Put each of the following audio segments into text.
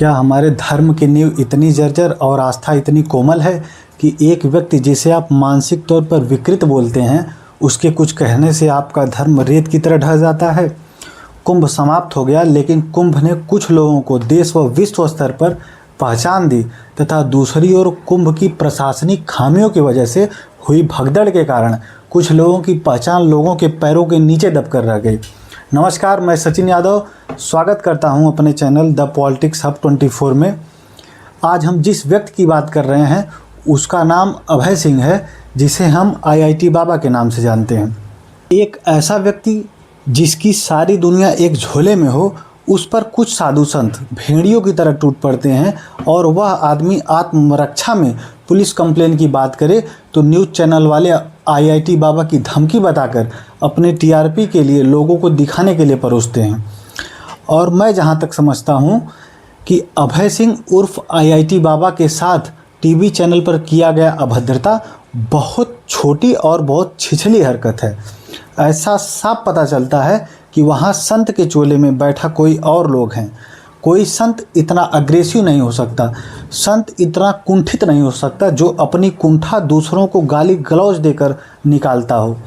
क्या हमारे धर्म की नींव इतनी जर्जर और आस्था इतनी कोमल है कि एक व्यक्ति जिसे आप मानसिक तौर पर विकृत बोलते हैं, उसके कुछ कहने से आपका धर्म रेत की तरह ढह जाता है। कुंभ समाप्त हो गया, लेकिन कुंभ ने कुछ लोगों को देश व विश्व स्तर पर पहचान दी तथा दूसरी ओर कुंभ की प्रशासनिक खामियों की वजह से हुई भगदड़ के कारण कुछ लोगों की पहचान लोगों के पैरों के नीचे दबकर रह गई। नमस्कार, मैं सचिन यादव स्वागत करता हूं अपने चैनल द पॉलिटिक्स हब 24 में। आज हम जिस व्यक्ति की बात कर रहे हैं उसका नाम अभय सिंह है, जिसे हम IIT बाबा के नाम से जानते हैं। एक ऐसा व्यक्ति जिसकी सारी दुनिया एक झोले में हो, उस पर कुछ साधु संत भेड़ियों की तरह टूट पड़ते हैं और वह आदमी आत्मरक्षा में पुलिस कंप्लेन की बात करे तो न्यूज़ चैनल वाले IIT बाबा की धमकी बताकर अपने TRP के लिए लोगों को दिखाने के लिए परोसते हैं। और मैं जहां तक समझता हूं कि अभय सिंह उर्फ IIT बाबा के साथ टीवी चैनल पर किया गया अभद्रता बहुत छोटी और बहुत छिछली हरकत है। ऐसा साफ पता चलता है कि वहाँ संत के चोले में बैठा कोई और लोग हैं। कोई संत इतना अग्रेसिव नहीं हो सकता, संत इतना कुंठित नहीं हो सकता जो अपनी कुंठा दूसरों को गाली गलौज देकर निकालता हो।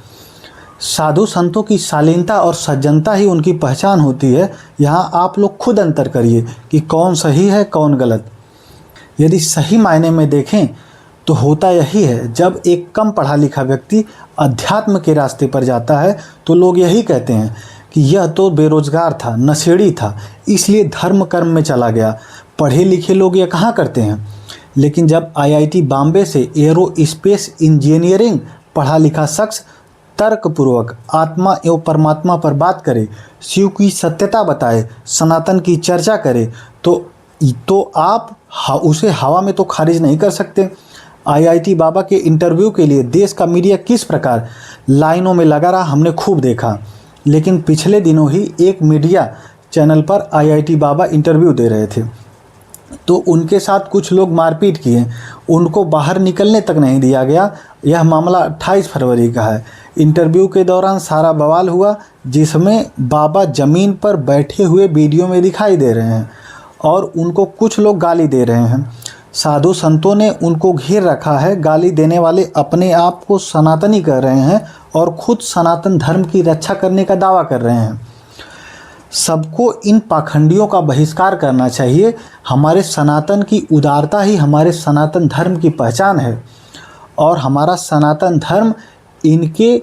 साधु संतों की शालीनता और सज्जनता ही उनकी पहचान होती है। यहाँ आप लोग खुद अंतर करिए कि कौन सही है कौन गलत। यदि सही मायने में देखें तो होता यही है, जब एक कम पढ़ा लिखा व्यक्ति अध्यात्म के रास्ते पर जाता है तो लोग यही कहते हैं कि यह तो बेरोजगार था, नशेड़ी था, इसलिए धर्म कर्म में चला गया। पढ़े लिखे लोग यह कहाँ करते हैं। लेकिन जब IIT बॉम्बे से एरो स्पेस इंजीनियरिंग पढ़ा लिखा शख्स तर्कपूर्वक आत्मा एवं परमात्मा पर बात करे, शिव की सत्यता बताए, सनातन की चर्चा करे तो आप उसे हवा में तो खारिज नहीं कर सकते। IIT बाबा के इंटरव्यू के लिए देश का मीडिया किस प्रकार लाइनों में लगा रहा हमने खूब देखा। लेकिन पिछले दिनों ही एक मीडिया चैनल पर IIT बाबा इंटरव्यू दे रहे थे तो उनके साथ कुछ लोग मारपीट किए, उनको बाहर निकलने तक नहीं दिया गया। यह मामला 28 फरवरी का है। इंटरव्यू के दौरान सारा बवाल हुआ, जिसमें बाबा ज़मीन पर बैठे हुए वीडियो में दिखाई दे रहे हैं और उनको कुछ लोग गाली दे रहे हैं। साधु संतों ने उनको घेर रखा है। गाली देने वाले अपने आप को सनातनी कह रहे हैं और खुद सनातन धर्म की रक्षा करने का दावा कर रहे हैं। सबको इन पाखंडियों का बहिष्कार करना चाहिए। हमारे सनातन की उदारता ही हमारे सनातन धर्म की पहचान है और हमारा सनातन धर्म इनके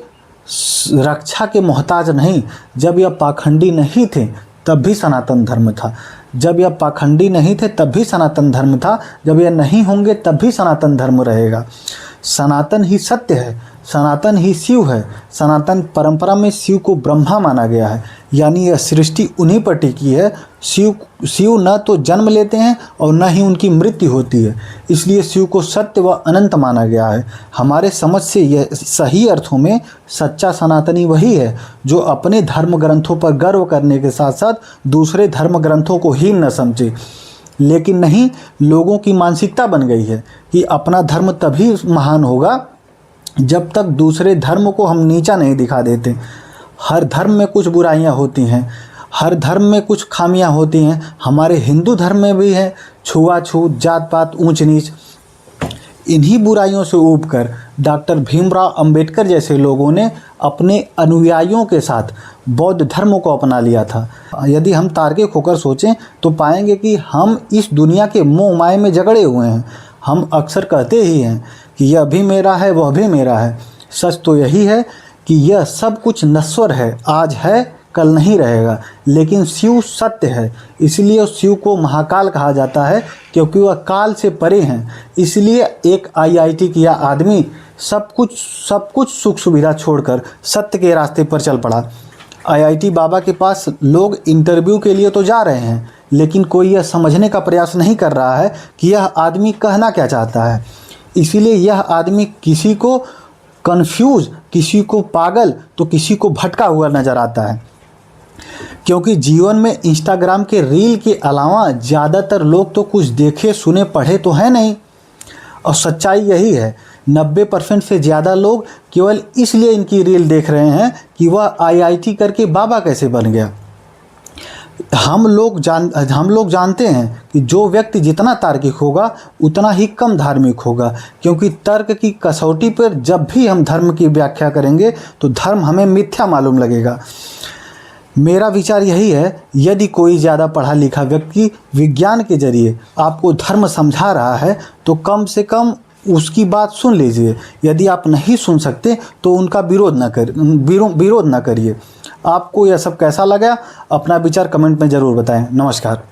रक्षा के मोहताज नहीं। जब यह पाखंडी नहीं थे तब भी सनातन धर्म था, जब यह पाखंडी नहीं थे तब भी सनातन धर्म था, जब यह नहीं होंगे तब भी सनातन धर्म रहेगा। सनातन ही सत्य है, सनातन ही शिव है। सनातन परंपरा में शिव को ब्रह्मा माना गया है, यानी यह सृष्टि उन्हीं पर टिकी है। शिव न तो जन्म लेते हैं और न ही उनकी मृत्यु होती है, इसलिए शिव को सत्य व अनंत माना गया है। हमारे समझ से यह सही अर्थों में सच्चा सनातनी वही है जो अपने धर्म ग्रंथों पर गर्व करने के साथ साथ दूसरे धर्म ग्रंथों को हीन न समझे। लेकिन नहीं, लोगों की मानसिकता बन गई है कि अपना धर्म तभी महान होगा जब तक दूसरे धर्म को हम नीचा नहीं दिखा देते। हर धर्म में कुछ बुराइयां होती हैं, हर धर्म में कुछ खामियां होती हैं। हमारे हिंदू धर्म में भी है छुआछूत, जात पात, ऊंच नीच। इन्हीं बुराइयों से ऊबकर डॉक्टर भीमराव अंबेडकर जैसे लोगों ने अपने अनुयायियों के साथ बौद्ध धर्म को अपना लिया था। यदि हम तार्किक होकर सोचें तो पाएंगे कि हम इस दुनिया के मोह माया में जकड़े हुए हैं। हम अक्सर कहते ही हैं कि यह भी मेरा है वह भी मेरा है। सच तो यही है कि यह सब कुछ नश्वर है, आज है कल नहीं रहेगा। लेकिन शिव सत्य है, इसलिए उस शिव को महाकाल कहा जाता है, क्योंकि वह काल से परे हैं। इसलिए एक IIT किया आदमी सब कुछ सुख सुविधा छोड़कर सत्य के रास्ते पर चल पड़ा। IIT बाबा के पास लोग इंटरव्यू के लिए तो जा रहे हैं, लेकिन कोई यह समझने का प्रयास नहीं कर रहा है कि यह आदमी कहना क्या चाहता है। इसीलिए यह आदमी किसी को कन्फ्यूज, किसी को पागल तो किसी को भटका हुआ नज़र आता है। क्योंकि जीवन में इंस्टाग्राम के रील के अलावा ज़्यादातर लोग तो कुछ देखे सुने पढ़े तो हैं नहीं। और सच्चाई यही है, 90% से ज़्यादा लोग केवल इसलिए इनकी रील देख रहे हैं कि वह IIT करके बाबा कैसे बन गया। हम लोग जानते हैं कि जो व्यक्ति जितना तार्किक होगा उतना ही कम धार्मिक होगा, क्योंकि तर्क की कसौटी पर जब भी हम धर्म की व्याख्या करेंगे तो धर्म हमें मिथ्या मालूम लगेगा। मेरा विचार यही है, यदि कोई ज़्यादा पढ़ा लिखा व्यक्ति विज्ञान के जरिए आपको धर्म समझा रहा है तो कम से कम उसकी बात सुन लीजिए। यदि आप नहीं सुन सकते तो उनका विरोध ना करिए। आपको यह सब कैसा लगा, अपना विचार कमेंट में ज़रूर बताएं। नमस्कार।